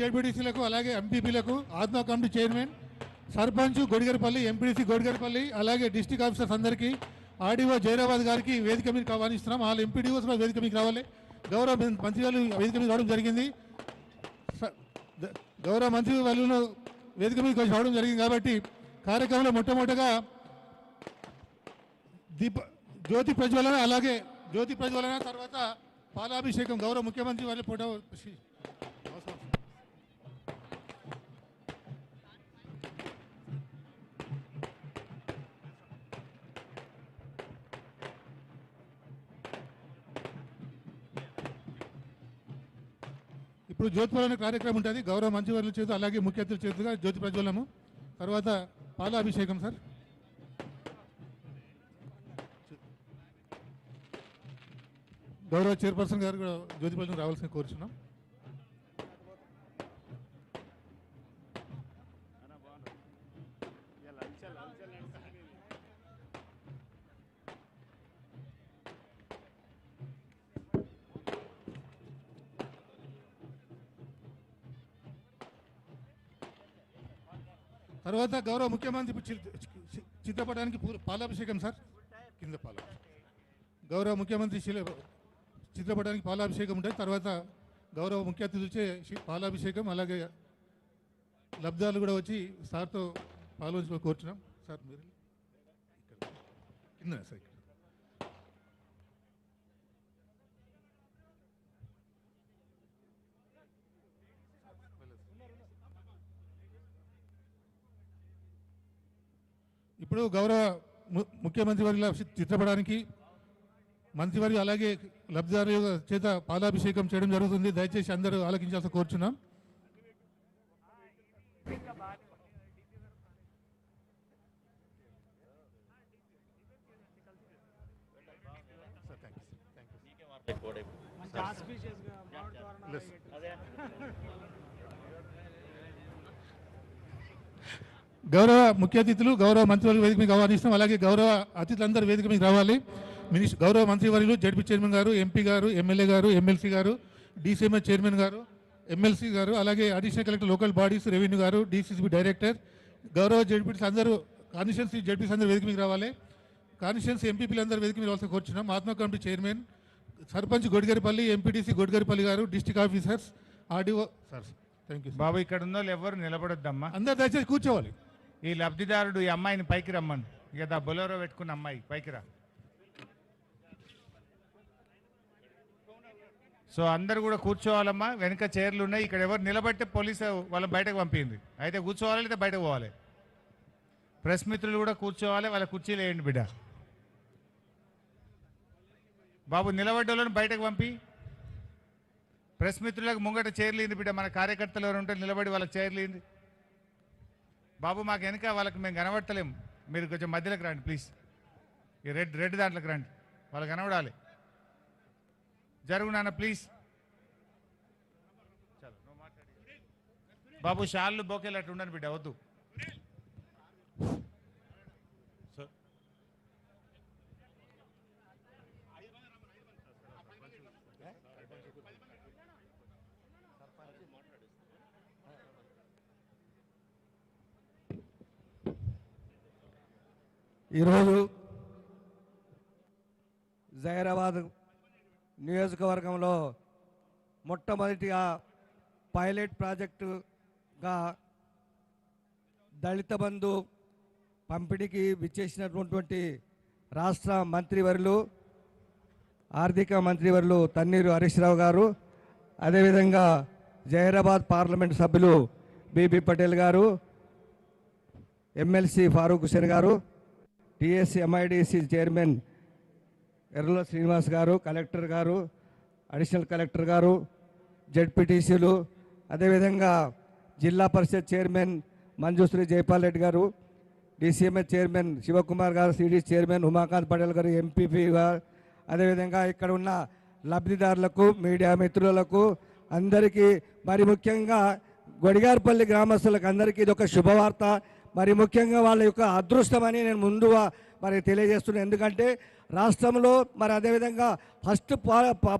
జెడ్పీటీసీలకు అలాగే ఎంపీపీలకు ఆత్మ committee chairman, sarpanch గొడిగరపల్లి, MPDC గొడిగరపల్లి, అలాగే డిస్టిక్ ఆఫీసర్స్ అందరికీ ఆర్డీఓ జైరాబాద్ గారికి వేదిక మీద ఆహ్వానిస్తున్నాం. వాళ్ళు ఎంపీడీఓస్ వేదిక మీకు రావాలి. గౌరవ మంత్రి వాళ్ళు వేదిక మీద రావడం జరిగింది. గౌరవ మంత్రి వాళ్ళు వేదిక మీద రావడం జరిగింది కాబట్టి కార్యక్రమంలో మొట్టమొదటిగా జ్యోతి ప్రజ్వలన, అలాగే జ్యోతి ప్రజ్వలన తర్వాత పాలాభిషేకం గౌరవ ముఖ్యమంత్రి వాళ్ళ ఫోటో. ఇప్పుడు జ్యోతి ప్రజ్వలన కార్యక్రమం ఉంటుంది. గౌరవ మంత్రివర్యుల చేతు అలాగే ముఖ్య అతిథుల చేతుగా జ్యోతి ప్రజ్వలనము, తర్వాత పాలాభిషేకం. సార్ గౌరవ చైర్పర్సన్ గారు కూడా జ్యోతి ప్రజ్వలన రావాల్సిన కోరుచున్నాం. తర్వాత గౌరవ ముఖ్యమంత్రి చిత్రపటానికి పాలాభిషేకం. సార్ కింద గౌరవ ముఖ్యమంత్రి చిత్రపటానికి పాలాభిషేకం ఉంటుంది. తర్వాత గౌరవ ముఖ్య అతిథులచే పాలాభిషేకం, అలాగే లబ్ధాలు కూడా వచ్చి సార్తో పాల్గొని కోరుచున్నాం. సార్ మీరు కింద సార్ ఇప్పుడు గౌరవ ముఖ్యమంత్రి వర్యుల చిత్రపటానికి మంత్రివర్య అలాగే లబ్ధిదారుల చేత పాలాభిషేకం చేయడం జరుగుతుంది. దయచేసి అందరూ ఆలకించాల్సి కోరుచున్నాం. గౌరవ ముఖ్య అతిథులు గౌరవ మంత్రివర్యుల వేదిక మీకు ఆహ్వానిస్తాం. అలాగే గౌరవ అతిథులందరూ వేదిక మీకు రావాలి. గౌరవ మంత్రివర్యులు జడ్పీ చైర్మన్ గారు, ఎంపీ గారు, ఎమ్మెల్యే గారు, ఎమ్మెల్సీ గారు, డీసీఎంఎస్ చైర్మన్ గారు, ఎమ్మెల్సీ గారు, అలాగే additional collector local bodies, revenue గారు, డీసీసీబీ డైరెక్టర్, గౌరవ జడ్పీటీస్ అందరూ కాన్స్టిట్యున్సీ జడ్పీస్ అందరూ వేదిక మీకు రావాలి. కాన్స్టిట్యున్సీ ఎంపీపీలు అందరూ వేదిక మీద రావాల్సి కోరుచున్నాం. ఆత్మ committee chairman, sarpanch Godigaripalli, MPTC Godigaripalli గారు, district officers, RDO. Sir thank you. బాబు ఇక్కడ ఉన్న ఎవరు నిలబడొద్దమ్మా, అందరు దయచేసి కూర్చోవాలి. ఈ లబ్ధిదారుడు ఈ అమ్మాయిని పైకి రమ్మను. ఇక బొలెరో పెట్టుకున్న అమ్మాయి పైకి రా. సో అందరు కూడా కూర్చోవాలమ్మా. వెనక చైర్లు ఉన్నాయి. ఇక్కడ ఎవరు నిలబడితే పోలీసు వాళ్ళని బయటకు పంపింది. అయితే కూర్చోవాలి, లేదా బయటకు పోవాలి. ప్రెస్ మిత్రులు కూడా కూర్చోవాలి, వాళ్ళ కుర్చీలు వేయండి బిడ్డ. బాబు నిలబడ్డోళ్ళని బయటకు పంపి. ప్రెస్ మిత్రులకు ముంగట చైర్లు ఏంది బిడ్డ. మన కార్యకర్తలు ఎవరు ఉంటే నిలబడి వాళ్ళకి చైర్లు ఏంది. బాబు మాకు వెనక వాళ్ళకి మేము కనబడతలేము. మీరు కొంచెం మధ్యలోకి రండి ప్లీజ్. ఈ రెడ్ దాంట్లోకి రండి, వాళ్ళు కనబడాలి. జరుగు నాన్న ప్లీజ్. బాబు షాళ్ళు బోకేలు అట్లా ఉండను బిడ్డ, వద్దు. ఈరోజు జైరాబాద్ నియోజకవర్గంలో మొట్టమొదటిగా పైలట్ ప్రాజెక్టుగా దళిత బంధు పంపిణీకి విచ్చేసినటువంటి రాష్ట్ర మంత్రివర్యులు, ఆర్థిక మంత్రివర్యులు తన్నీరు హరీష్ రావు గారు, అదేవిధంగా జైరాబాద్ పార్లమెంట్ సభ్యులు బీబీ పటేల్ గారు, ఎమ్మెల్సీ ఫారూక్ హుసేన్ గారు, TSC MIDC chairman Errala Srinivas గారు, కలెక్టర్ గారు, అడిషనల్ కలెక్టర్ గారు, జెడ్పీటీసీలు, అదేవిధంగా జిల్లా పరిషత్ చైర్మన్ మంజుశ్రీ జైపాల్ రెడ్డి గారు, డీసీఎంఎస్ చైర్మన్ శివకుమార్ గారు, సిడి చైర్మన్ ఉమాకాంత్ పటేల్ గారు, ఎంపీపీ గారు, అదేవిధంగా ఇక్కడ ఉన్న లబ్ధిదారులకు, మీడియా మిత్రులకు అందరికీ, మరి ముఖ్యంగా గొడిగార్పల్లి గ్రామస్తులకు అందరికీ ఇది ఒక శుభవార్త. మరి ముఖ్యంగా వాళ్ళ యొక్క అదృష్టమని నేను ముందుగా మరి తెలియజేస్తున్నాను. ఎందుకంటే రాష్ట్రంలో మరి అదేవిధంగా ఫస్ట్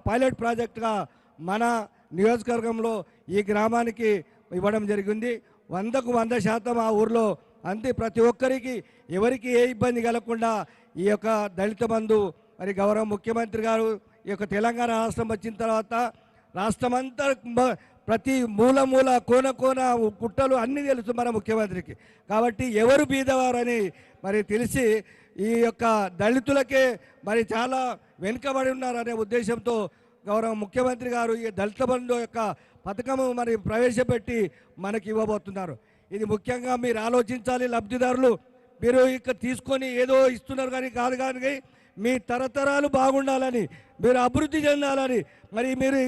పైలట్ ప్రాజెక్టుగా మన నియోజకవర్గంలో ఈ గ్రామానికి ఇవ్వడం జరిగింది. 100కు 100% ఆ ఊర్లో అంతే ప్రతి ఒక్కరికి ఎవరికి ఏ ఇబ్బంది కలగకుండా ఈ యొక్క దళిత బంధు మరి గౌరవ ముఖ్యమంత్రి గారు ఈ యొక్క తెలంగాణ రాష్ట్రం వచ్చిన తర్వాత రాష్ట్రమంతా ప్రతి మూల కోన కుట్టలు అన్నీ తెలుసు మన ముఖ్యమంత్రికి. కాబట్టి ఎవరు బీదవారని మరి తెలిసి ఈ యొక్క దళితులకే మరి చాలా వెనుకబడి ఉన్నారనే ఉద్దేశంతో గౌరవ ముఖ్యమంత్రి గారు ఈ దళిత బంధు యొక్క పథకము మరి ప్రవేశపెట్టి మనకి ఇవ్వబోతున్నారు. ఇది ముఖ్యంగా మీరు ఆలోచించాలి. లబ్ధిదారులు మీరు ఇక తీసుకొని ఏదో ఇస్తున్నారు కానీ మీ తరతరాలు బాగుండాలని, మీరు అభివృద్ధి చెందాలని, మరి మీరు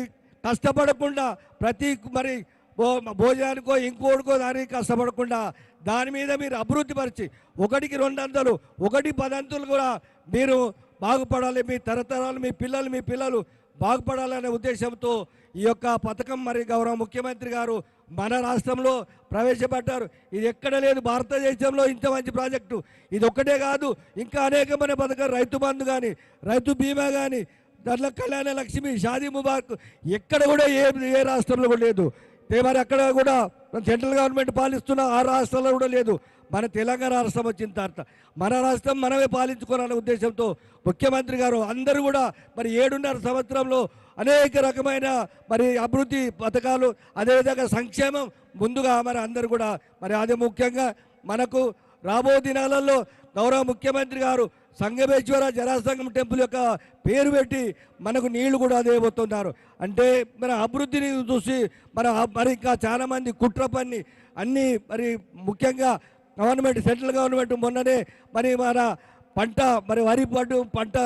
కష్టపడకుండా ప్రతి మరి భోజనానికో ఇంకోటికో దానికి కష్టపడకుండా దాని మీద మీరు అభివృద్ధి పరిచి 1కి 200 1 10 కూడా మీరు బాగుపడాలి. మీ తరతరాలు మీ పిల్లలు బాగుపడాలనే ఉద్దేశంతో ఈ యొక్క పథకం మరి గౌరవ ముఖ్యమంత్రి గారు మన రాష్ట్రంలో ప్రవేశపెట్టారు. ఇది ఎక్కడ లేదు భారతదేశంలో ఇంత మంచి ప్రాజెక్టు. ఇది ఒక్కటే కాదు, ఇంకా అనేకమైన పథకాలు, రైతు బంధు కానీ, రైతు బీమా కానీ, దాంట్లో కళ్యాణ లక్ష్మి, షాదీ ముబారక్ ఎక్కడ కూడా ఏ రాష్ట్రంలో కూడా లేదు. మరి అక్కడ కూడా సెంట్రల్ గవర్నమెంట్ పాలిస్తున్న ఆ రాష్ట్రాల్లో కూడా లేదు. మన తెలంగాణ రాష్ట్రం వచ్చిన తర్వాత మన రాష్ట్రం మనమే పాలించుకోవాలనే ఉద్దేశంతో ముఖ్యమంత్రి గారు అందరూ కూడా మరి 7.5 సంవత్సరంలో అనేక రకమైన మరి అభివృద్ధి పథకాలు, అదేవిధంగా సంక్షేమం ముందుగా మరి అందరూ కూడా మరి అది ముఖ్యంగా మనకు రాబో దినాలలో గౌరవ ముఖ్యమంత్రి గారు సంగమేశ్వర జరాసంగం టెంపుల్ యొక్క పేరు పెట్టి మనకు నీళ్లు కూడా దేవబోతున్నారు. అంటే మన అభివృద్ధిని చూసి మరి ఇంకా చాలామంది కుట్ర పన్ని అన్నీ మరి ముఖ్యంగా గవర్నమెంట్ సెంట్రల్ గవర్నమెంట్ మొన్ననే మరి మన పంట మరి వరి పంట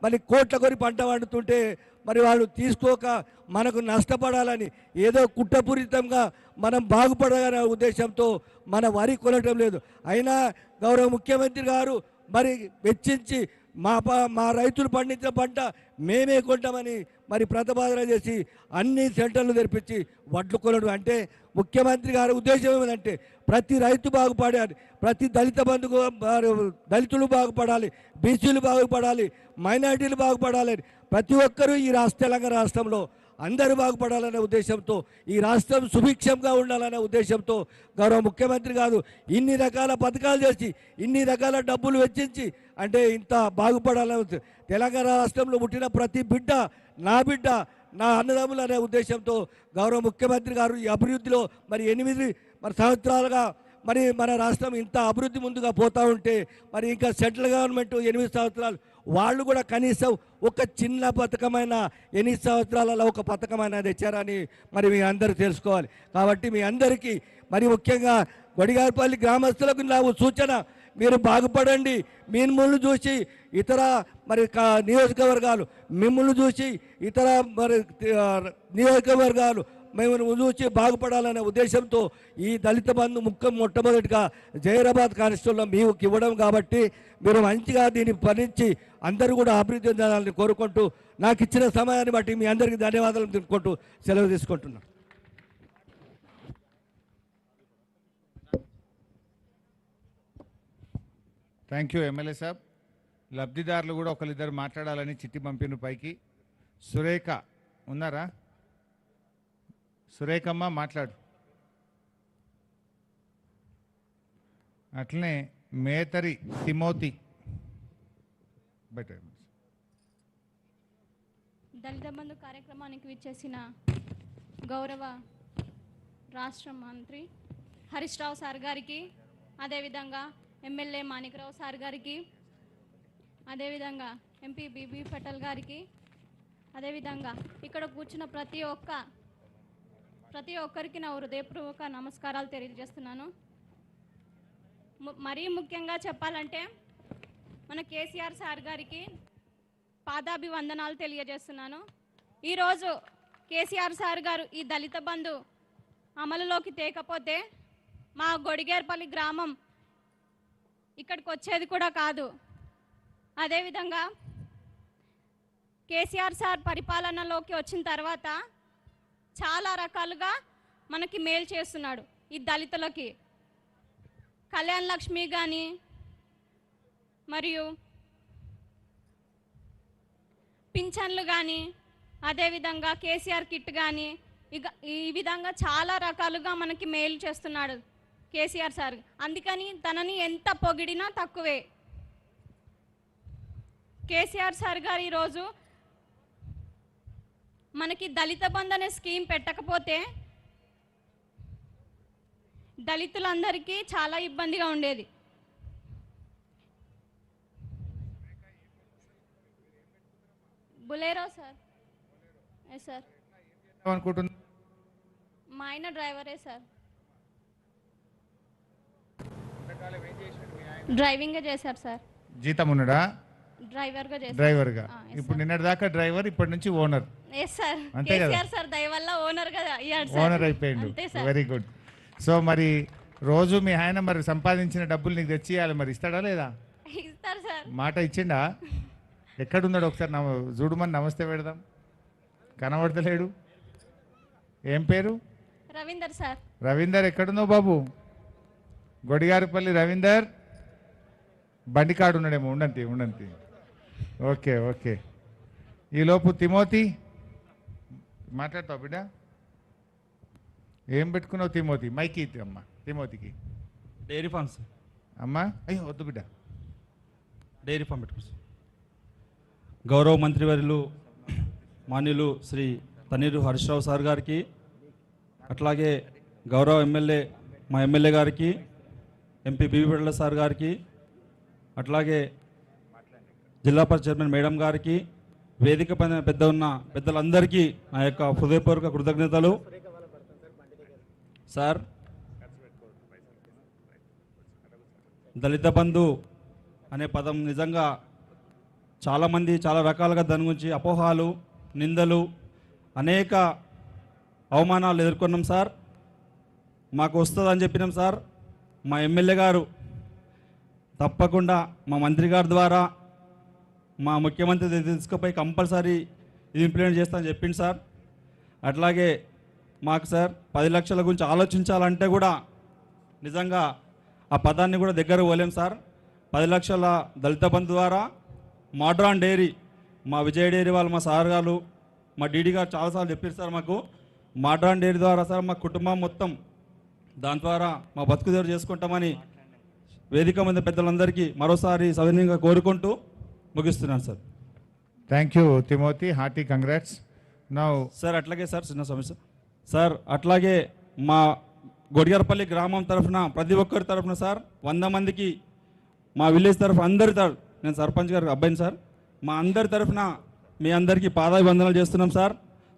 మరి కోట్ల కొని పంట పండుతుంటే మరి వాళ్ళు తీసుకోక మనకు నష్టపడాలని ఏదో కుట్రపూరితంగా మనం బాగుపడాలనే ఉద్దేశంతో మన వరి కొనటం లేదు. అయినా గౌరవ ముఖ్యమంత్రి గారు మరి వెచ్చించి మా రైతులు పండించిన పంట మేమే కొంటామని మరి ప్రతిపాదన చేసి అన్ని సెంటర్లు తెరిపించి వడ్లు కొనడం. అంటే ముఖ్యమంత్రి గారి ఉద్దేశం ఏమిటంటే ప్రతి రైతు బాగుపడాలి, ప్రతి దళితులు బాగుపడాలి, బీసీలు బాగుపడాలి, మైనారిటీలు బాగుపడాలి, ప్రతి ఒక్కరూ ఈ తెలంగాణ రాష్ట్రంలో అందరూ బాగుపడాలనే ఉద్దేశంతో ఈ రాష్ట్రం సుభిక్షంగా ఉండాలనే ఉద్దేశంతో గౌరవ ముఖ్యమంత్రి గారు ఇన్ని రకాల పథకాలు చేసి ఇన్ని రకాల డబ్బులు వెచ్చించి అంటే ఇంత బాగుపడాలని తెలంగాణ రాష్ట్రంలో పుట్టిన ప్రతి బిడ్డ నా బిడ్డ నా అన్నదమ్ములు అనే ఉద్దేశంతో గౌరవ ముఖ్యమంత్రి గారు ఈ అభివృద్ధిలో మరి 8 సంవత్సరాలుగా మరి మన రాష్ట్రం ఇంత అభివృద్ధి ముందుగా పోతూ ఉంటే మరి ఇంకా సెంట్రల్ గవర్నమెంట్ 8 సంవత్సరాలు వాళ్ళు కూడా కనీసం ఒక చిన్న పథకమైన 8 సంవత్సరాలలో ఒక పథకమైన తెచ్చారని మరి మీ అందరూ తెలుసుకోవాలి. కాబట్టి మీ అందరికీ మరి ముఖ్యంగా గొడిగారిపల్లి గ్రామస్తులకు నా సూచన, మీరు బాగుపడండి. మిమ్మల్ని చూసి ఇతర మరి నియోజకవర్గాలు మిమ్మల్ని చూసి ఇతర మరి నియోజకవర్గాలు మేము చూసి బాగుపడాలనే ఉద్దేశంతో ఈ దళిత బంధు మొట్టమొదటిగా జైరాబాద్ కానిస్టేబుల్లో మీకు ఇవ్వడం కాబట్టి మీరు మంచిగా దీన్ని భరించి అందరూ కూడా అభివృద్ధి చెందాలని కోరుకుంటూ నాకు ఇచ్చిన సమయాన్ని బట్టి మీ అందరికీ ధన్యవాదాలు తెలుపుకుంటూ సెలవు తీసుకుంటున్నాను. థ్యాంక్ యూ ఎమ్మెల్యే సాబ్. లబ్ధిదారులు కూడా ఒకరిద్దరు మాట్లాడాలని చిట్టి పంపిన పైకి. సురేఖ ఉన్నారా? సురేఖమ్మ మాట్లాడు. అట్లనే మేతరి తిమోతి బయట. దళిత బంధు కార్యక్రమానికి విచ్చేసిన గౌరవ రాష్ట్ర మంత్రి హరీష్ రావు సార్ గారికి, అదేవిధంగా ఎమ్మెల్యే మాణిక్రావు సార్ గారికి, అదేవిధంగా ఎంపీ బీబీ పటేల్ గారికి, అదేవిధంగా ఇక్కడ కూర్చున్న ప్రతి ఒక్కరికి నా హృదయపూర్వక నమస్కారాలు తెలియజేస్తున్నాను. మరీ ముఖ్యంగా చెప్పాలంటే మన కేసీఆర్ సార్ గారికి పాదాభివందనాలు తెలియజేస్తున్నాను. ఈరోజు కేసీఆర్ సార్ గారు ఈ దళిత బంధు అమలులోకి తేకపోతే మా గొడిగేర్పల్లి గ్రామం ఇక్కడికి వచ్చేది కూడా కాదు. అదేవిధంగా కేసీఆర్ సార్ పరిపాలనలోకి వచ్చిన తర్వాత చాలా రకాలుగా మనకి మేలు చేస్తున్నాడు. ఈ దళితులకి కళ్యాణ లక్ష్మి కానీ, మరియు పింఛన్లు కానీ, అదేవిధంగా కేసీఆర్ కిట్ కానీ, ఇక ఈ విధంగా చాలా రకాలుగా మనకి మేలు చేస్తున్నాడు కేసీఆర్ సార్. అందుకని తనని ఎంత పొగిడినా తక్కువే. కేసీఆర్ సార్ గారు ఈరోజు మనకి దళిత బంధు అనే స్కీమ్ పెట్టకపోతే దళితులందరికీ చాలా ఇబ్బందిగా ఉండేది. Bolero sir. Yes sir. అనుకుంటున్నా మా ఆయన డ్రైవరే సార్. డ్రైవింగే చేశారు సార్. జీతం ఉన్నాడా? డ్రైవర్గా చేశారు. డ్రైవర్గా. yes, ఇప్పుడు నిన్నటి దాకా డ్రైవర్, ఇప్పటి నుంచి ఓనర్. Yes sir. అంతే కదా? కేసీఆర్ సార్ దయ వల్ల ఓనర్గా అయ్యాడు సార్. ఓనర్ అయిపోయిండు. అంతే సార్. Very good. సో మరి రోజు మీ ఆయన మరి సంపాదించిన డబ్బులు నీకు తెచ్చి ఇవ్వాలి, మరి ఇస్తాడా లేదా? ఇస్తారు సార్. మాట ఇచ్చిండా? ఎక్కడున్నాడు ఒకసారి చూడమని నమస్తే పెడదాం. కనబడతలేడు. ఏం పేరు? రవీందర్ సార్. రవీందర్ ఎక్కడున్నావు బాబు? గొడిగారిపల్లి రవీందర్ బండికాడు ఉన్నాడేమో. ఉండంతి. Okay okay. ఈలోపు తిమోతి మాట్లాడతావు బిడ్డ? ఏం పెట్టుకున్నావు తిమోతి? మైకి అమ్మ తిమోతికి. Dairy farm sir. అమ్మా అయ్యో వద్దు బిడ్డ. డైరీ ఫార్మ్ పెట్టుకోండి సార్. గౌరవ మంత్రివర్యులు మాన్యులు శ్రీ తన్నీరు హరీశ్రావు సార్ గారికి, అట్లాగే గౌరవ మా ఎమ్మెల్యే గారికి, ఎంపీ బీవీ బిడ్ల సార్ గారికి, అట్లాగే జిల్లా పరిషత్ చైర్మన్ మేడం గారికి, వేదిక పైన పెద్దలందరికీ నా యొక్క హృదయపూర్వక కృతజ్ఞతలు. సార్, దళిత బంధు అనే పదం నిజంగా చాలామంది చాలా రకాలుగా దాని గురించి అపోహాలు, నిందలు, అనేక అవమానాలు ఎదుర్కొన్నాం సార్. మాకు వస్తుందని చెప్పినాం సార్. మా ఎమ్మెల్యే గారు తప్పకుండా మా మంత్రి గారి ద్వారా మా ముఖ్యమంత్రి తీసుకుపోయి కంపల్సరీ ఇది ఇంప్లిమెంట్ చేస్తామని చెప్పింది సార్. అట్లాగే మాకు సార్ 10 లక్షల గురించి ఆలోచించాలంటే కూడా నిజంగా ఆ పదాన్ని కూడా దగ్గర పోలేం సార్. 10 లక్షల దళిత బంధు ద్వారా మోడ్రాన్ డైరీ, మా విజయ డైరీ వాళ్ళు, మా సార్ గారు, మా డీడీ గారు చాలాసార్లు చెప్పారు సార్. మాకు మోడ్రాన్ డైరీ ద్వారా సార్ మా కుటుంబం మొత్తం దాని ద్వారా మా బతుకుదేరు చేసుకుంటామని వేదిక మీద పెద్దలందరికీ మరోసారి సవినయంగా కోరుకుంటూ ముగిస్తున్నాను sir. Thank you Timothy. Hearty congrats. Now sir అట్లాగే సార్ చిన్న సమస్య సార్, అట్లాగే మా గొడియారపల్లి గ్రామం తరఫున ప్రతి ఒక్కరి తరఫున సార్ 100 మందికి మా విలేజ్ తరఫున అందరి నేను సర్పంచ్ గారికి అబ్బాయిని సార్, మా అందరి తరఫున మీ అందరికీ పాదాభివందనాలు చేస్తున్నాం సార్.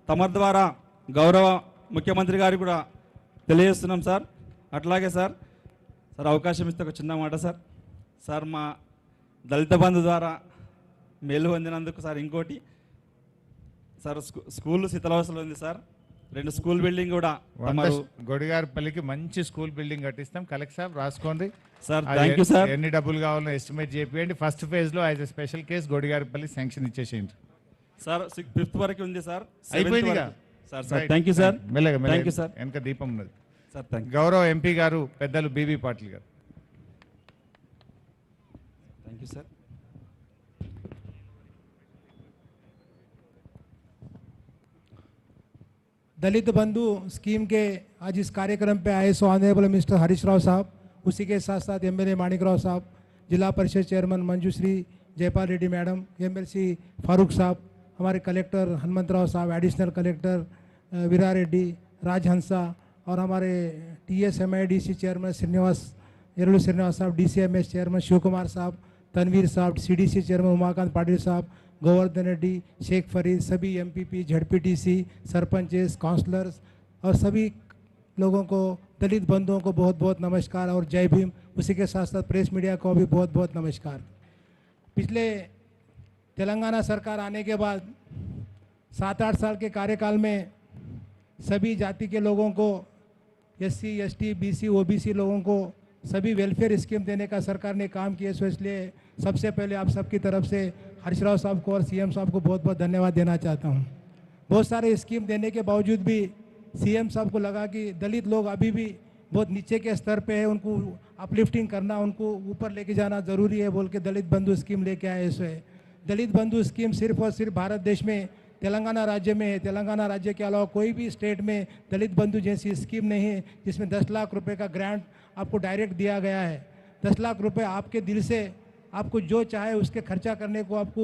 తమ ద్వారా గౌరవ ముఖ్యమంత్రి గారికి కూడా తెలియజేస్తున్నాం సార్. అట్లాగే సార్ అవకాశం ఇస్తే ఒక చిన్న మాట సార్. సార్ మా దళిత బంధు ద్వారా మేలు పొందినందుకు సార్ ఇంకోటి సార్, స్కూల్ శిథిలావస్థలో ఉంది సార్. 2 స్కూల్ బిల్డింగ్ కూడా గొడిగారిపల్లికి మంచి స్కూల్ బిల్డింగ్ కట్టిస్తాం. కలెక్టర్ సాబ్ రాసుకోండి సార్. Thank you sir. ఎన్ని డబ్బులు కావాలో ఎస్టిమేట్ చేయండి. ఫస్ట్ ఫేజ్లో as a special case Godigaripalli sanction ఇచ్చేసేయండి సార్. 5th వరకు ఉంది సార్. అయిపోయిందిగా sir. Thank you sir. Thank you sir. వెనక దీపం ఉన్నది సార్. Thank you. గౌరవ ఎంపీ గారు పెద్దలు బీబీ పాటిల్ గారు. Thank you sir. दलित बंधु स्कीम के आज इस कार्यक्रम पे आए सो ऑनरेबल मिस्टर हरीश राव साहब, उसी के साथ साथ एमएलए माणिक राव साहब, Zilla Parishad chairman Manjushree Jaipal Reddy madam, MLC Farooq साहब, हमारे कलेक्टर हनुमंत राव साहब, एडिशनल कलेक्टर वीरा रेड्डी, राजहंसा और हमारे TSMIDC चेयरमैन एरलू श्रीनिवास साहब, DCMS चेयरमैन शिव कुमार साहब, तनवीर साहब, CDC चेयरमैन उमाकांत पाटिल साहब, गोवर्धन रेड्डी, शेख फरीद, सभी MPP, ZPTC, सरपंचेस, काउंसलर्स और सभी लोगों को, दलित बंधुओं को बहुत बहुत नमस्कार और जय भीम। उसी के साथ साथ प्रेस मीडिया को भी बहुत बहुत नमस्कार। पिछले तेलंगाना सरकार आने के बाद 7-8 साल के कार्यकाल में सभी जाति के लोगों को, SC, ST, BC, OBC लोगों को सभी वेलफेयर स्कीम देने का सरकार ने काम किया। सो इसलिए सबसे पहले आप सबकी तरफ से हरीश राव साहब को और CM साहब को बहुत बहुत धन्यवाद देना चाहता हूँ। बहुत सारे स्कीम देने के बावजूद भी CM साहब को लगा कि दलित लोग अभी भी बहुत नीचे के स्तर पे है, उनको अपलिफ्टिंग करना, उनको ऊपर लेके जाना ज़रूरी है बोल के दलित बंधु स्कीम लेके आए। सो है दलित बंधु स्कीम सिर्फ और सिर्फ भारत देश में तेलंगाना राज्य में है। तेलंगाना राज्य के अलावा कोई भी स्टेट में दलित बंधु जैसी स्कीम नहीं है जिसमें 10 लाख रुपए का ग्रांट आपको डायरेक्ट दिया गया है। 10 लाख रुपए आपके दिल से आपको जो चाहे उसके खर्चा करने को आपको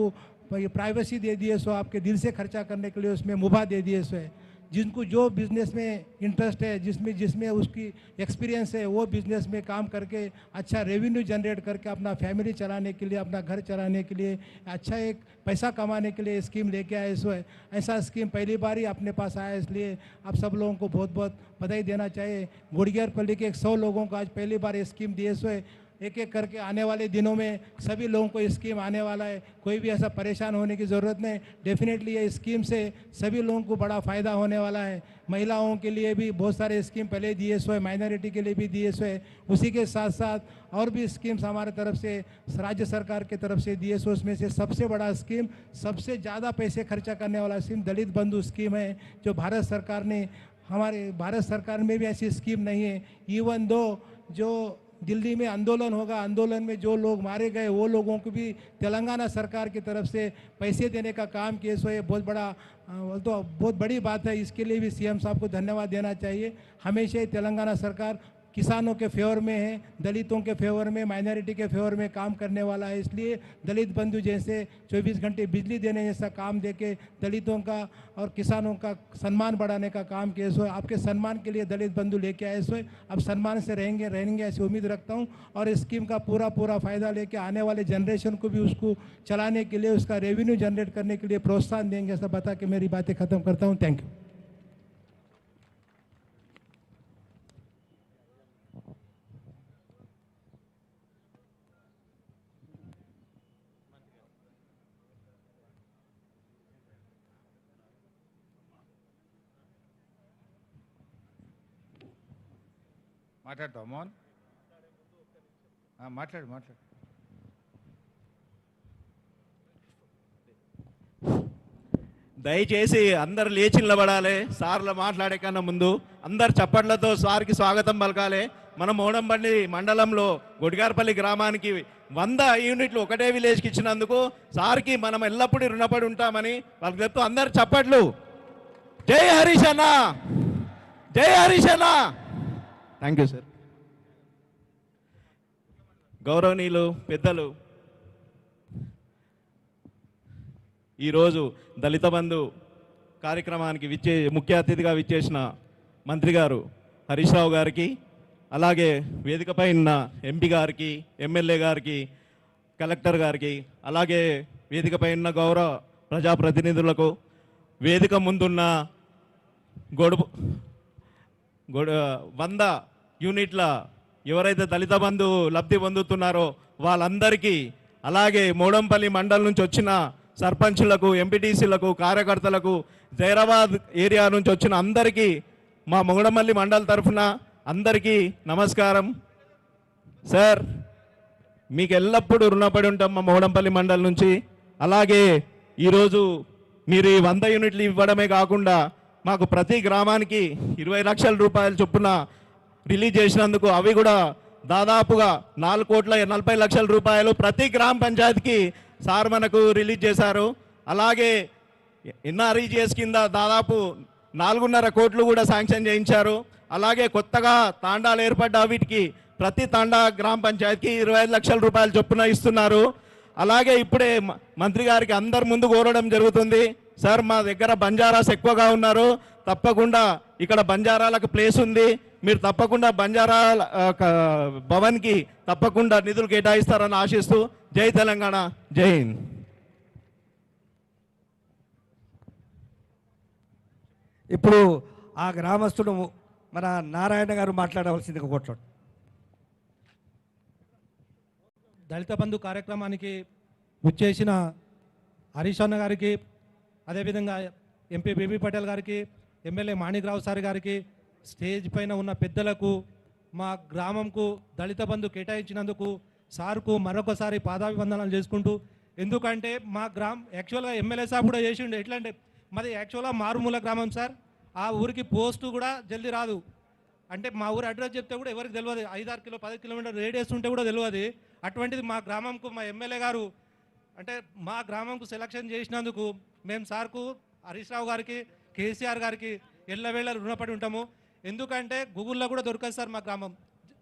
प्राइवेसी दे दिए सो, आपके दिल से खर्चा करने के लिए उसमें मुभा दे दिए सो है। जिनको जो बिज़नेस में इंटरेस्ट है, जिसमें उसकी एक्सपीरियंस है, वो बिज़नेस में काम करके अच्छा रेवेन्यू जनरेट करके अपना फैमिली चलाने के लिए, अपना घर चलाने के लिए, अच्छा एक पैसा कमाने के लिए स्कीम लेके आए सो है। ऐसा स्कीम पहली बार ही अपने पास आया, इसलिए आप सब लोगों को बहुत बहुत बधाई देना चाहिए। गुड़गियारपल्ली के 100 लोगों को आज पहली बार ये स्कीम दिए सो है। एक एक करके आने वाले दिनों में सभी लोगों को ये स्कीम आने वाला है। कोई भी ऐसा परेशान होने की ज़रूरत नहीं। डेफिनेटली ये स्कीम से सभी लोगों को बड़ा फ़ायदा होने वाला है। महिलाओं के लिए भी बहुत सारे स्कीम पहले दिए सो है, माइनॉरिटी के लिए भी दिए सो है। उसी के साथ साथ और भी स्कीम्स हमारे तरफ से, राज्य सरकार की तरफ से दिए सो। उसमें से सबसे बड़ा स्कीम, सबसे ज़्यादा पैसे खर्चा करने वाला स्कीम दलित बंधु स्कीम है, जो भारत सरकार ने, हमारे भारत सरकार में भी ऐसी स्कीम नहीं है। इवन दो जो दिल्ली में आंदोलन होगा, आंदोलन में जो लोग मारे गए वो लोगों को भी तेलंगाना सरकार की तरफ से पैसे देने का काम किए सो ये बहुत बड़ा, तो बहुत बड़ी बात है। इसके लिए भी सीएम साहब को धन्यवाद देना चाहिए। हमेशा ही तेलंगाना सरकार किसानों के फेवर में है, दलितों के फेवर में, माइनॉरिटी के फेवर में काम करने वाला है। इसलिए दलित बंधु जैसे 24 घंटे बिजली देने जैसा काम देके दलितों का और किसानों का सम्मान बढ़ाने का काम किए सो आपके सम्मान के लिए दलित बंधु लेके आए सो अब सम्मान से रहेंगे ऐसी उम्मीद रखता हूँ। और इस स्कीम का पूरा फ़ायदा लेके आने वाले जनरेशन को भी उसको चलाने के लिए, उसका रेवेन्यू जनरेट करने के लिए प्रोत्साहन देंगे, ऐसा बता के मेरी बातें ख़त्म करता हूँ। Thank you. మాట్లాడతావు మోహన్? మాట్లాడు. దయచేసి అందరు లేచి నిలబడాలి. సార్లు మాట్లాడే కన్నా ముందు అందరు చప్పట్లతో సార్కి స్వాగతం పలకాలి. మన మోడంపల్లి మండలంలో గుడిగారపల్లి గ్రామానికి 100 యూనిట్లు ఒకటే విలేజ్కి ఇచ్చినందుకు సార్కి మనం ఎల్లప్పుడూ రుణపడి ఉంటామని వాళ్ళకి చెప్తూ అందరు చప్పట్లు. జై హరీష్ అన్న, జై హరీష్ అన్న. Thank you sir. గౌరవనీయులు పెద్దలు, ఈరోజు దళిత బంధు కార్యక్రమానికి ముఖ్య అతిథిగా విచ్చేసిన మంత్రి గారు హరీష్ రావు గారికి, అలాగే వేదికపై ఉన్న ఎంపీ గారికి, ఎమ్మెల్యే గారికి, కలెక్టర్ గారికి, అలాగే వేదికపై ఉన్న గౌరవ ప్రజాప్రతినిధులకు, వేదిక ముందున్న 100 యూనిట్ల ఎవరైతే దళిత బంధు లబ్ధి పొందుతున్నారో వాళ్ళందరికీ, అలాగే మోడంపల్లి మండలం నుంచి వచ్చిన సర్పంచులకు, ఎంపీటీసీలకు, కార్యకర్తలకు, జైరాబాద్ ఏరియా నుంచి వచ్చిన అందరికీ మా మోడంపల్లి మండలం తరఫున అందరికీ నమస్కారం. సార్, మీకు ఎల్లప్పుడూ రుణపడి ఉంటాం మా మోడంపల్లి మండలం నుంచి. అలాగే ఈరోజు మీరు 100 యూనిట్లు ఇవ్వడమే కాకుండా మాకు ప్రతి గ్రామానికి 20 లక్షల రూపాయల చొప్పున రిలీజ్ చేసినందుకు, అవి కూడా దాదాపుగా 4,40,00,000 రూపాయలు ప్రతి గ్రామ పంచాయతీకి సార్ మనకు రిలీజ్ చేశారు. అలాగే ఎన్ఆర్ఈజిఎస్ కింద దాదాపు 4.5 కోట్లు కూడా శాంక్షన్ చేయించారు. అలాగే కొత్తగా తాండాలు ఏర్పడ్డ వీటికి ప్రతి తాండా గ్రామ పంచాయతీకి 25 లక్షల రూపాయలు చొప్పున ఇస్తున్నారు. అలాగే ఇప్పుడే మంత్రి గారికి అందరి ముందు కోరడం జరుగుతుంది. సార్, మా దగ్గర బంజారాస్ ఎక్కువగా ఉన్నారు, తప్పకుండా ఇక్కడ బంజారాలకు ప్లేస్ ఉంది, మీరు తప్పకుండా బంజారా భవన్కి తప్పకుండా నిధులు కేటాయిస్తారని ఆశిస్తూ జై తెలంగాణ, జై హింద్. ఇప్పుడు ఆ గ్రామస్తుడు మన నారాయణ గారు మాట్లాడవలసిందిగా కోట్లాడు. దళిత బంధు కార్యక్రమానికి వచ్చేసిన హరీష్ అన్న గారికి, అదేవిధంగా ఎంపీ బీబీ పటేల్ గారికి, ఎమ్మెల్యే మాణిక్రావు సార్ గారికి, స్టేజ్ పైన ఉన్న పెద్దలకు, మా గ్రామంకు దళిత బంధు కేటాయించినందుకు సార్కు మరొకసారి పాదాభివందనాలు చేసుకుంటూ, ఎందుకంటే మా యాక్చువల్గా ఎమ్మెల్యే సార్ కూడా చేసిండు. ఎట్లా అంటే మాది యాక్చువల్గా మారుమూల గ్రామం సార్. ఆ ఊరికి పోస్టు కూడా జల్దీ రాదు. అంటే మా ఊరు అడ్రస్ చెప్తే కూడా ఎవరికి తెలియదు. 5-10 కిలోమీటర్ రేడియస్ ఉంటే కూడా తెలియదు. అటువంటిది మా గ్రామంకు మా ఎమ్మెల్యే గారు అంటే మా గ్రామంకు సెలక్షన్ చేసినందుకు మేము సార్కు హరీష్ రావు గారికి, కేసీఆర్ గారికి ఎల్లవేళ రుణపడి ఉంటాము. ఎందుకంటే గూగుల్లో కూడా దొరకదు సార్ మా గ్రామం.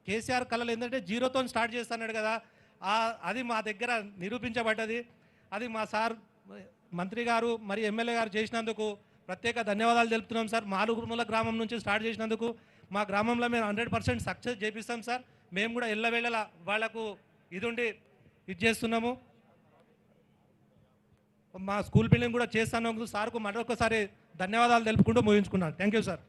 కేసీఆర్ కళలు ఏంటంటే జీరోతో స్టార్ట్ చేస్తున్నాడు కదా, అది మా దగ్గర నిరూపించబడ్డది. అది మా సార్ మంత్రి గారు మరి ఎమ్మెల్యే గారు చేసినందుకు ప్రత్యేక ధన్యవాదాలు తెలుపుతున్నాం సార్. మాలుగురుమల గ్రామం నుంచి స్టార్ట్ చేసినందుకు మా గ్రామంలో మేము 100% సక్సెస్ చేపిస్తాం సార్. మేము కూడా ఎల్లవేళలా వాళ్లకు ఇది చేస్తున్నాము. మా స్కూల్ బిల్డింగ్ కూడా చేస్తాను సార్కు మరొకసారి ధన్యవాదాలు తెలుపుకుంటూ ముగించుకున్నాను. Thank you sir.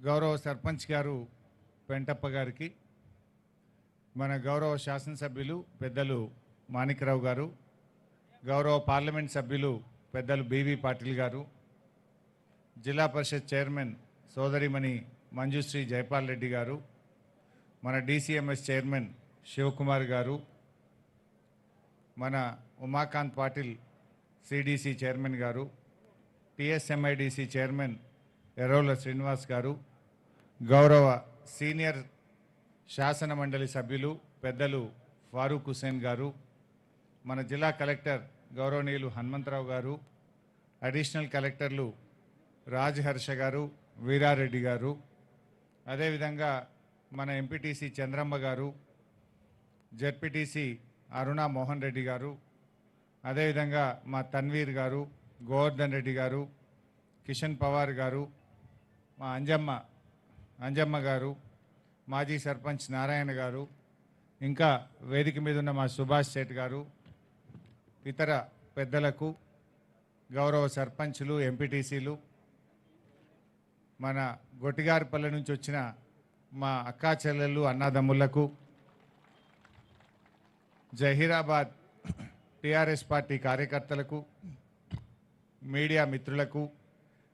గౌరవ సర్పంచ్ గారు పెంటప్ప గారికి, మన గౌరవ శాసనసభ్యులు పెద్దలు మాణిక్రావు గారు, గౌరవ పార్లమెంట్ సభ్యులు పెద్దలు బీవీ పాటిల్ గారు, జిల్లా పరిషత్ చైర్మన్ సోదరిమణి మంజుశ్రీ జైపాల్ రెడ్డి గారు, మన డిసిఎంఎస్ చైర్మన్ శివకుమార్ గారు, మన ఉమాకాంత్ పాటిల్ సిడిసి చైర్మన్ గారు, టిఎస్ఎంఐడిసి చైర్మన్ ఎర్రోల శ్రీనివాస్ గారు, గౌరవ సీనియర్ శాసన మండలి సభ్యులు పెద్దలు ఫారూక్ హుసేన్ గారు, మన జిల్లా కలెక్టర్ గౌరవనీయులు హనుమంతరావు గారు, అడిషనల్ కలెక్టర్లు రాజహర్ష గారు, వీరారెడ్డి గారు, అదేవిధంగా మన ఎంపీటీసీ చంద్రమ్మ గారు, జెడ్పీటీసీ అరుణా మోహన్ రెడ్డి గారు, అదేవిధంగా మా తన్వీర్ గారు, గోవర్ధన్ రెడ్డి గారు, కిషన్ పవార్ గారు, మా అంజమ్మ గారు, మాజీ సర్పంచ్ నారాయణ గారు, ఇంకా వేదిక మీద ఉన్న మా సుభాష్ సేట్ గారు, ఇతర పెద్దలకు, గౌరవ సర్పంచులు, ఎంపీటీసీలు, మన గొట్టిగారిపల్లె నుంచి వచ్చిన మా అక్కా చెల్లెళ్ళు, అన్నాదమ్ములకు, జహీరాబాద్ టిఆర్ఎస్ పార్టీ కార్యకర్తలకు, మీడియా మిత్రులకు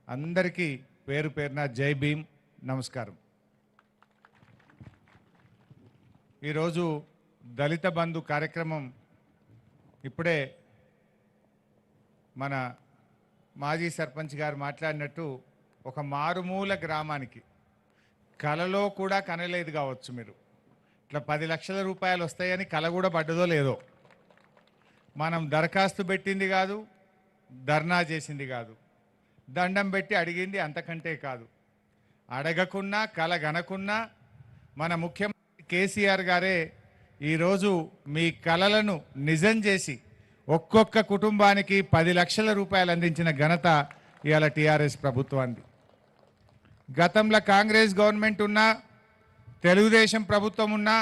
అందరికీ పేరు పేరున జై భీమ్, నమస్కారం. ఈరోజు దళిత బంధు కార్యక్రమం ఇప్పుడే మన మాజీ సర్పంచ్ గారు మాట్లాడినట్టు ఒక మారుమూల గ్రామానికి కలలో కూడా కనలేదు కావచ్చు మీరు. ఇట్లా 10 లక్షల రూపాయలు వస్తాయని కల కూడా పడ్డదో లేదో. మనం దరఖాస్తు పెట్టింది కాదు, ధర్నా చేసింది కాదు, దండం పెట్టి అడిగింది అంతకంటే కాదు. అడగకున్నా కల గనకున్నా మన ముఖ్యమంత్రి కేసీఆర్ గారే ఈరోజు మీ కలలను నిజం చేసి ఒక్కొక్క కుటుంబానికి 10 లక్షల రూపాయలు అందించిన ఘనత ఇవాళ టీఆర్ఎస్ ప్రభుత్వాన్ని. గతంలో కాంగ్రెస్ గవర్నమెంట్ ఉన్నా, తెలుగుదేశం ప్రభుత్వం ఉన్నా,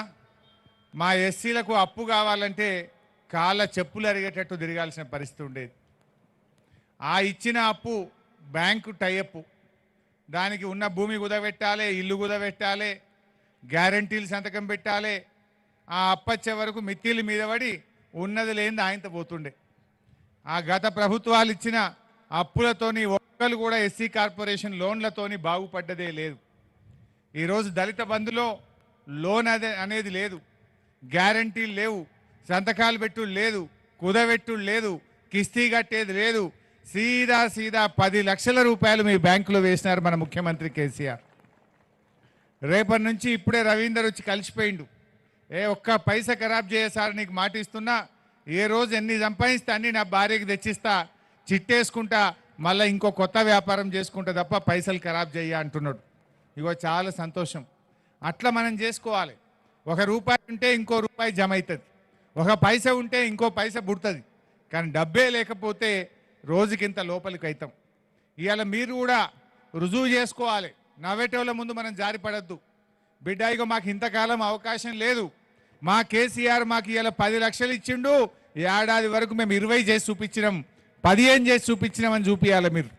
మా ఎస్సీలకు అప్పు కావాలంటే కాళ్ళ చెప్పులు అరిగేటట్టు తిరగాల్సిన పరిస్థితి ఉండేది. ఆ ఇచ్చిన అప్పు బ్యాంకు టైఅప్, దానికి ఉన్న భూమి కుదబెట్టాలి, ఇల్లు కుదబెట్టాలి, గ్యారంటీలు సంతకం పెట్టాలి. ఆ అప్పచ్చే వరకు మిత్తిల మీద పడి ఉన్నది లేనిది ఆయనతో పోతుండే. ఆ గత ప్రభుత్వాలు ఇచ్చిన అప్పులతోని ఒక్కరు కూడా ఎస్సీ కార్పొరేషన్ లోన్లతోని బాగుపడ్డదే లేదు. ఈరోజు దళిత బంధులో లోన్ అనేది లేదు, గ్యారంటీలు లేవు, సంతకాలు పెట్టుడు లేదు, కుదబెట్టుడు లేదు, కిస్తీ కట్టేది లేదు. సీదా 10 లక్షల రూపాయలు మీ బ్యాంకులో వేసినారు మన ముఖ్యమంత్రి కేసీఆర్. రేపటి నుంచి ఇప్పుడే రవీందర్ వచ్చి కలిసిపోయిండు. ఒక్క పైసా ఖరాబ్ చేసారు, నీకు మాట ఇస్తున్నా, ఏ రోజు ఎన్ని సంపాదిస్తే అన్ని నా భార్యకి తెచ్చిస్తా, చిట్టేసుకుంటా, మళ్ళీ ఇంకో కొత్త వ్యాపారం చేసుకుంటా తప్ప పైసలు ఖరాబ్ చేయ అంటున్నాడు. ఇగో చాలా సంతోషం. అట్లా మనం చేసుకోవాలి. ₹1 ఉంటే ఇంకో రూపాయి జమ అవుతుంది, ఒక పైసా ఉంటే ఇంకో పైసా పుడుతుంది. కానీ డబ్బే లేకపోతే రోజుకింత లోపలికి అవుతాం. ఇవాళ మీరు కూడా రుజువు చేసుకోవాలి. నవ్వేటోళ్ళ ముందు మనం జారిపడద్దు. బిడ్డ ఇగో మాకు ఇంతకాలం అవకాశం లేదు, మా కేసీఆర్ మాకు ఇవాళ 10 లక్షలు ఇచ్చిండు, ఏడాది వరకు మేము 20 చేసి చూపించినాం, 15 చేసి చూపించినామని చూపించాలి మీరు.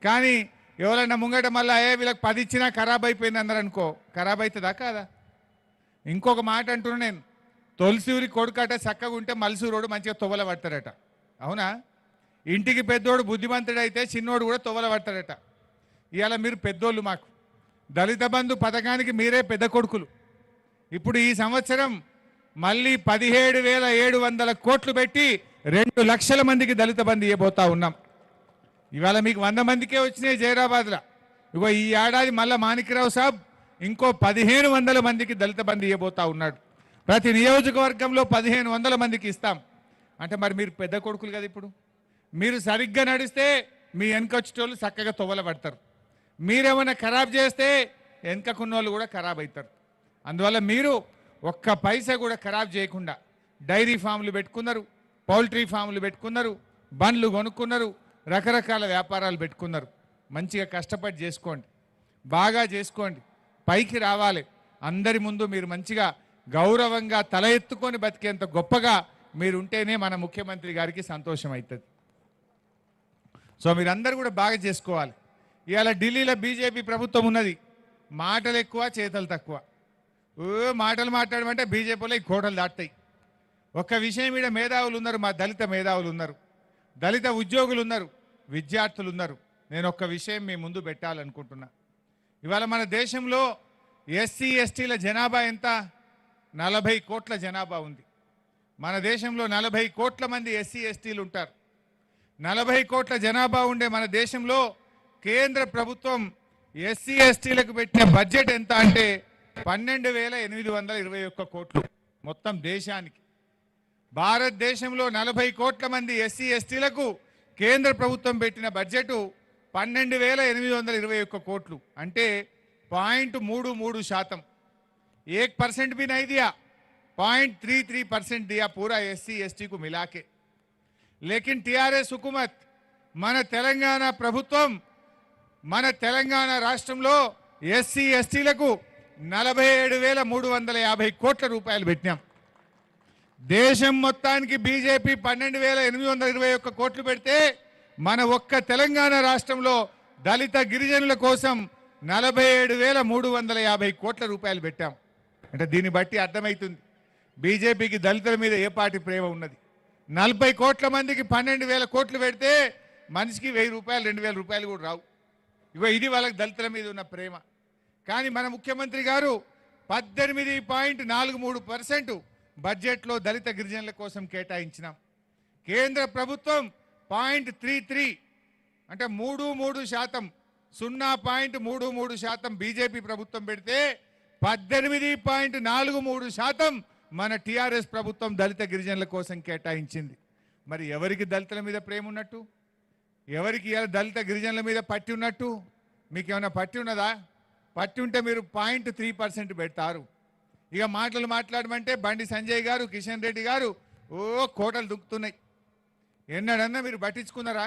కానీ ఎవరైనా ముంగట మళ్ళీ వీళ్ళకి 10 ఇచ్చినా ఖరాబ్ అయిపోయింది అన్నారు అనుకో, ఖరాబ్ అవుతుందా కాదా? ఇంకొక మాట అంటున్నా నేను, తొలిసూరి కొడుకట చక్కగా ఉంటే మలసూరోడు మంచిగా తొవ్వల పడతాడట. అవునా? ఇంటికి పెద్దోడు బుద్ధిమంతుడైతే చిన్నోడు కూడా తొవ్వల పడతాడట. ఇవాళ మీరు పెద్దోళ్ళు, మాకు దళిత బంధు పథకానికి మీరే పెద్ద కొడుకులు. ఇప్పుడు ఈ సంవత్సరం మళ్ళీ 17,700 కోట్లు పెట్టి 2 లక్షల మందికి దళిత బంధు ఇవ్వబోతా ఉన్నాం. ఇవాళ మీకు 100 మందికే వచ్చినాయి జైరాబాద్లో. ఇగో ఈ ఏడాది మళ్ళీ మాణిక్రావు సాబ్ ఇంకో 1500 మందికి దళిత బంధు ఇవ్వబోతా ఉన్నాడు. ప్రతి నియోజకవర్గంలో 1500 మందికి ఇస్తాం. అంటే మరి మీరు పెద్ద కొడుకులు కదా, ఇప్పుడు మీరు సరిగ్గా నడిస్తే మీ వెనకొచ్చేటోళ్ళు చక్కగా తొవ్వలబడతారు. మీరేమైనా ఖరాబ్ చేస్తే వెనకకున్నోళ్ళు కూడా ఖరాబ్ అవుతారు. అందువల్ల మీరు ఒక్క పైసా కూడా ఖరాబ్ చేయకుండా డైరీ ఫామ్లు పెట్టుకున్నారు, పౌల్ట్రీ ఫామ్లు పెట్టుకున్నారు, బండ్లు కొనుక్కున్నారు, రకరకాల వ్యాపారాలు పెట్టుకున్నారు. మంచిగా కష్టపడి చేసుకోండి, బాగా చేసుకోండి, పైకి రావాలి. అందరి ముందు మీరు మంచిగా గౌరవంగా తల ఎత్తుకొని బతికేంత గొప్పగా మీరు ఉంటేనే మన ముఖ్యమంత్రి గారికి సంతోషం అవుతుంది. సో మీరందరూ కూడా బాగా చేసుకోవాలి. ఇవాళ ఢిల్లీలో బీజేపీ ప్రభుత్వం ఉన్నది, మాటలు ఎక్కువ చేతలు తక్కువ. మాటలు మాట్లాడమంటే బీజేపీలో ఈ కోటలు దాటుతాయి. ఒక్క విషయం మీద మేధావులు ఉన్నారు, మా దళిత మేధావులు ఉన్నారు, దళిత ఉద్యోగులు ఉన్నారు, విద్యార్థులు ఉన్నారు. నేను ఒక్క విషయం మీ ముందు పెట్టాలనుకుంటున్నా. ఇవాళ మన దేశంలో ఎస్సీ ఎస్టీల జనాభా ఎంత? 40 కోట్ల జనాభా ఉంది. మన దేశంలో 40 కోట్ల మంది ఎస్సీ ఎస్టీలు ఉంటారు. 40 కోట్ల జనాభా ఉండే మన దేశంలో కేంద్ర ప్రభుత్వం ఎస్సీ ఎస్టీలకు పెట్టిన బడ్జెట్ ఎంత అంటే 12,821 కోట్లు మొత్తం దేశానికి. భారతదేశంలో 40 కోట్ల మంది ఎస్సీ ఎస్టీలకు కేంద్ర ప్రభుత్వం పెట్టిన బడ్జెట్ 12,821 కోట్లు అంటే 0.33%. 1% भी नहीं दिया, 0.33% दिया पूरा एससी एसटी को मिला के. लेकिन टीआरएस हुकूमत మన తెలంగాణ ప్రభుత్వం మన తెలంగాణ రాష్ట్రంలో ఎస్సీ ఎస్టీలకు 47,350 కోట్ల రూపాయలు పెట్టినాం. దేశం మొత్తానికి బీజేపీ 12,821 కోట్లు పెడితే మన ఒక్క తెలంగాణ రాష్ట్రంలో దళిత గిరిజనుల కోసం 47,350 కోట్ల రూపాయలు పెట్టాం. అంటే దీన్ని బట్టి అర్థమవుతుంది బీజేపీకి దళితుల మీద ఏ పాటి ప్రేమ ఉన్నది. 40 కోట్ల మందికి 12,000 కోట్లు పెడితే మనిషికి 1,000 రూపాయలు 2,000 రూపాయలు కూడా రావు. ఇగో ఇది వాళ్ళకి దళితుల మీద ఉన్న ప్రేమ. కానీ మన ముఖ్యమంత్రి గారు 18.43% బడ్జెట్లో దళిత గిరిజనుల కోసం కేటాయించినాం. కేంద్ర ప్రభుత్వం 0.33 అంటే 0.33% 0.33% బీజేపీ ప్రభుత్వం పెడితే 18.43% మన టీఆర్ఎస్ ప్రభుత్వం దళిత గిరిజనుల కోసం కేటాయించింది. మరి ఎవరికి దళితుల మీద ప్రేమ ఉన్నట్టు, ఎవరికి దళిత గిరిజనుల మీద పట్టి ఉన్నట్టు? మీకు ఏమైనా పట్టి ఉన్నదా? పట్టి ఉంటే మీరు 0.3% పెడతారు. ఇక మాటలు మాట్లాడమంటే బండి సంజయ్ గారు, కిషన్ రెడ్డి గారు కోటలు దుక్కుతున్నాయి. ఎన్నడన్నా మీరు పట్టించుకున్నారా?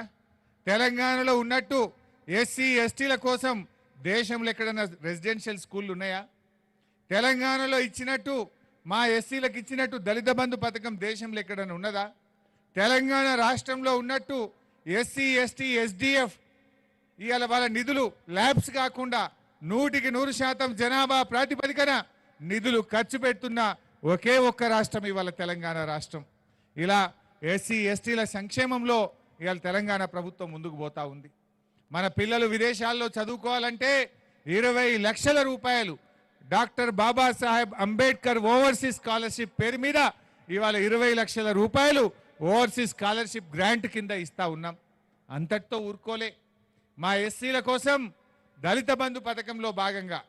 తెలంగాణలో ఉన్నట్టు ఎస్సీ ఎస్టీల కోసం దేశంలో ఎక్కడన్నా రెసిడెన్షియల్ స్కూళ్ళు ఉన్నాయా? తెలంగాణలో ఇచ్చినట్టు మా ఎస్సీలకు ఇచ్చినట్టు దళిత బంధు పథకం దేశంలో ఎక్కడన్నా ఉన్నదా? తెలంగాణ రాష్ట్రంలో ఉన్నట్టు ఎస్సీ ఎస్టీ ఎస్డిఎఫ్ ఇవాళ వాళ్ళ నిధులు ల్యాబ్స్ కాకుండా 100% జనాభా ప్రాతిపదికన నిధులు ఖర్చు పెడుతున్న ఒకే ఒక్క రాష్ట్రం ఇవాళ తెలంగాణ రాష్ట్రం. ఇలా ఎస్సీ ఎస్టీల సంక్షేమంలో ఇవాళ తెలంగాణ ప్రభుత్వం ముందుకు పోతా ఉంది. మన పిల్లలు విదేశాల్లో చదువుకోవాలంటే 20 లక్షల రూపాయలు doctor Babasaheb Ambedkar overseas scholarship పేరు మీద ఇవాళ 20 లక్షల రూపాయలు ఓవర్సీస్ స్కాలర్షిప్ గ్రాంట్ కింద ఇస్తా ఉన్నాం. అంతటితో ఊరుకోలే. మా ఎస్సీల కోసం దళిత బంధు పథకంలో భాగంగా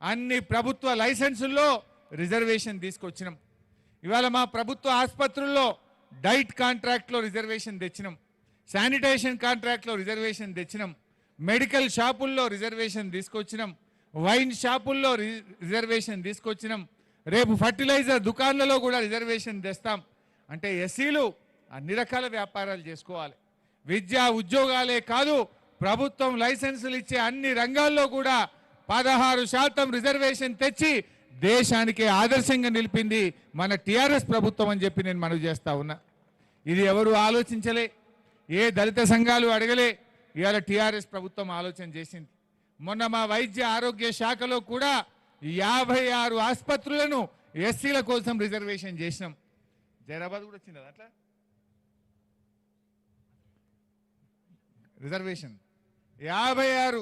అన్ని ప్రభుత్వ లైసెన్సుల్లో రిజర్వేషన్ తీసుకొచ్చినాం. ఇవాళ మా ప్రభుత్వ ఆసుపత్రుల్లో డైట్ కాంట్రాక్ట్లో రిజర్వేషన్ తెచ్చినాం, శానిటేషన్ కాంట్రాక్ట్లో రిజర్వేషన్ తెచ్చినాం, మెడికల్ షాపుల్లో రిజర్వేషన్ తీసుకొచ్చినాం, వైన్ షాపుల్లో రిజర్వేషన్ తీసుకొచ్చినాం, రేపు ఫర్టిలైజర్ దుకాణాలలో కూడా రిజర్వేషన్ తెస్తాం. అంటే ఎస్సీలు అన్ని రకాల వ్యాపారాలు చేసుకోవాలి. విద్యా ఉద్యోగాలే కాదు, ప్రభుత్వం లైసెన్సులు ఇచ్చే అన్ని రంగాల్లో కూడా 16% రిజర్వేషన్ తెచ్చి దేశానికి ఆదర్శంగా నిలిపింది మన టీఆర్ఎస్ ప్రభుత్వం అని చెప్పి నేను మనవి చేస్తా ఉన్నా. ఇది ఎవరు ఆలోచించలే, ఏ దళిత సంఘాలు అడగలే, ఇవాళ టీఆర్ఎస్ ప్రభుత్వం ఆలోచన చేసింది. మొన్న మా వైద్య ఆరోగ్య శాఖలో కూడా 56 ఆసుపత్రులను ఎస్సీల కోసం రిజర్వేషన్ చేసినాం. జైరాబాద్ కూడా వచ్చింది అట్లా రిజర్వేషన్. 56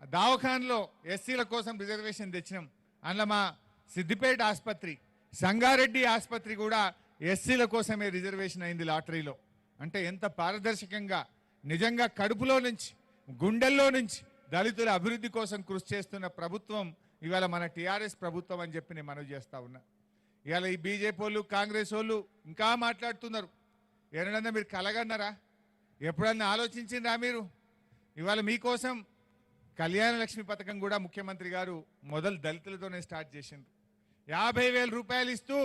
దవాఖానలో ఎస్సీల కోసం రిజర్వేషన్ తెచ్చినాం. అందులో మా సిద్దిపేట ఆసుపత్రి, సంగారెడ్డి ఆసుపత్రి కూడా ఎస్సీల కోసమే రిజర్వేషన్ అయింది లాటరీలో. అంటే ఎంత పారదర్శకంగా, నిజంగా కడుపులో నుంచి గుండెల్లో నుంచి దళితుల అభివృద్ధి కోసం కృషి చేస్తున్న ప్రభుత్వం ఇవాళ మన టీఆర్ఎస్ ప్రభుత్వం అని చెప్పి నేను మనవి చేస్తా ఉన్నా. ఇవాళ ఈ బీజేపీ వాళ్ళు కాంగ్రెస్ వాళ్ళు ఇంకా మాట్లాడుతున్నారు. ఏమన్నా మీరు కలగన్నారా? ఎప్పుడన్నా ఆలోచించిండ్రా మీరు? ఇవాళ మీకోసం కళ్యాణ లక్ష్మి పథకం కూడా ముఖ్యమంత్రి గారు మొదలు దళితులతోనే స్టార్ట్ చేసిండ్రు. 50,000 రూపాయలు ఇస్తూ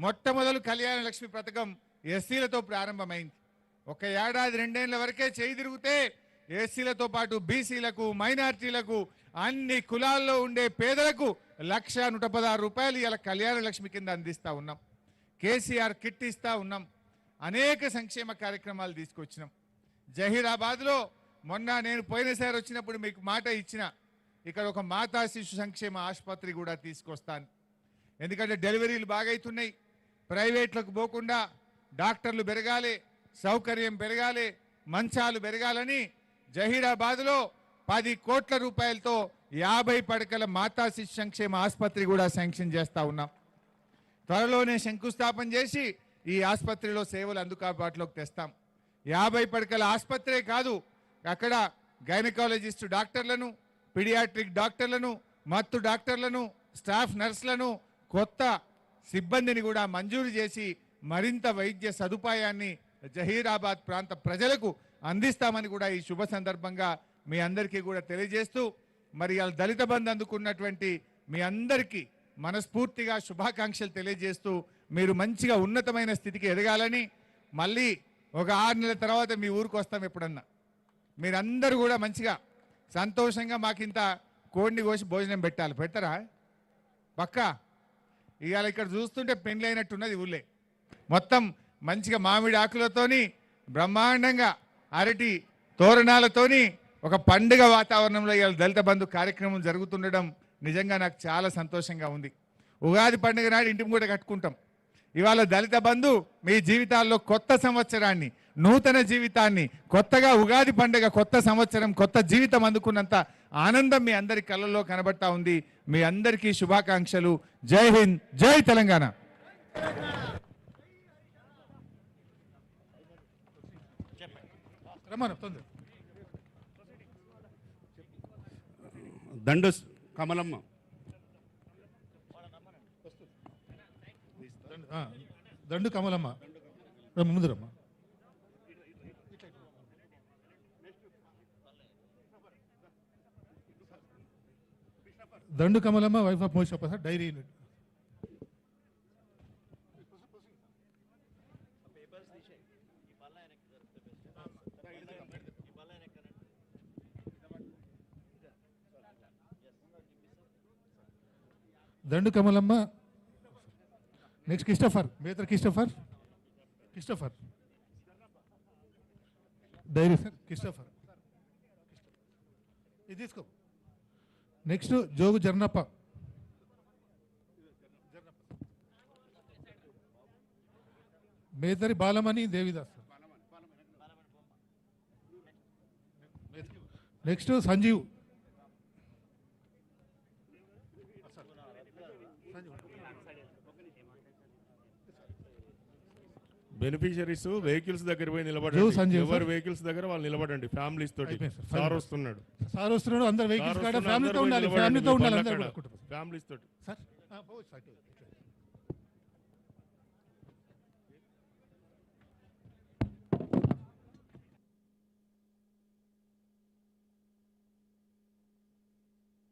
మొట్టమొదలు కళ్యాణ లక్ష్మి పథకం ఎస్సీలతో ప్రారంభమైంది. ఒక ఏడాది 2 ఏళ్ల వరకే చేయి తిరిగితే ఎస్సీలతో పాటు బీసీలకు, మైనార్టీలకు, అన్ని కులాల్లో ఉండే పేదలకు 1,116 రూపాయలు ఇలా కళ్యాణ లక్ష్మి కింద అందిస్తూ ఉన్నాం. కేసీఆర్ కిట్ ఇస్తూ ఉన్నాం. అనేక సంక్షేమ కార్యక్రమాలు తీసుకొచ్చినాం. జహీరాబాద్లో మొన్న నేను పోయినసారి వచ్చినప్పుడు మీకు మాట ఇచ్చిన, ఇక్కడ ఒక మాతా శిశు సంక్షేమ ఆసుపత్రి కూడా తీసుకొస్తాను. ఎందుకంటే డెలివరీలు బాగైతున్నాయి. ప్రైవేట్లకు పోకుండా డాక్టర్లు పెరగాలి, సౌకర్యం పెరగాలి, మంచాలు పెరగాలని జహీరాబాద్లో 10 కోట్ల రూపాయలతో 50 పడకల మాతా శిశు సంక్షేమ ఆసుపత్రి కూడా శాంక్షన్ చేస్తూ ఉన్నాం. త్వరలోనే శంకుస్థాపన చేసి ఈ ఆసుపత్రిలో సేవలు అందుబాటులోకి తెస్తాం. 50 పడకల ఆసుపత్రే కాదు, అక్కడ గైనకాలజిస్ట్ డాక్టర్లను, పీడియాట్రిక్ డాక్టర్లను, మత్తు డాక్టర్లను, స్టాఫ్ నర్సులను, కొత్త సిబ్బందిని కూడా మంజూరు చేసి మరింత వైద్య సదుపాయాన్ని జహీరాబాద్ ప్రాంత ప్రజలకు అందిస్తామని కూడా ఈ శుభ సందర్భంగా మీ అందరికీ కూడా తెలియజేస్తూ, మరి దళిత బంధు అందుకున్నటువంటి మీ అందరికీ మనస్ఫూర్తిగా శుభాకాంక్షలు తెలియజేస్తూ, మీరు మంచిగా ఉన్నతమైన స్థితికి ఎదగాలని, మళ్ళీ ఒక 6 నెలల తర్వాత మీ ఊరికి వస్తాం ఎప్పుడన్నా. మీరందరూ కూడా మంచిగా సంతోషంగా మాకింత కోడిని కోసి భోజనం పెట్టాలి. పెడతారా? పక్కా. ఇవాళ ఇక్కడ చూస్తుంటే పెండ్లి అయినట్టున్నది ఊళ్ళే. మొత్తం మంచిగా మామిడి ఆకులతోని, బ్రహ్మాండంగా అరటి తోరణాలతోని ఒక పండుగ వాతావరణంలో ఇవాళ దళిత బంధు కార్యక్రమం జరుగుతుండడం నిజంగా నాకు చాలా సంతోషంగా ఉంది. ఉగాది పండుగ నాడు ఇంటి కూడా కట్టుకుంటాం. ఇవాళ దళిత బంధు మీ జీవితాల్లో కొత్త సంవత్సరాన్ని, నూతన జీవితాన్ని, కొత్తగా ఉగాది పండుగ, కొత్త సంవత్సరం, కొత్త జీవితం అందుకున్నంత ఆనందం మీ అందరి కళ్ళల్లో కనబడతా ఉంది. మీ అందరికీ శుభాకాంక్షలు. జై హింద్, జై తెలంగాణ. దండు కమలమ్మ. దండు కమలమ్మ ముందురమ్మా. Dandu Kamalamma, wife of Moshappa sir, dairy unit. Dandu Kamalamma. Next Christopher, Methar Christopher. Christopher dairy sir, Christopher ఇది తీసుకో. Next Jogu Jarnappa. Methari Balamani Devidas. Next Sanjeev. Beneficiaries vehicles దగ్గర పోయి జో నిలబడండి. సంజయ్ ఎవరి సార్. వెహికల్స్ దగ్గర వాళ్ళు నిలబడండి. ఫ్యామిలీస్ తోటి. అయిపోయింది సార్. సార్ వస్తున్నాడు. సార్ వస్తున్నాడు. అందరు వెహికల్స్ కాడ సార్ వస్తున్నాడు, ఫ్యామిలీతో అందరూ ఉండాలి. నిలబడండి. ఫ్యామిలీతో ఉండాలి మీ అందరూ బండ్ల కూడా. కాడ. ఫ్యామిలీస్ తోటి. సార్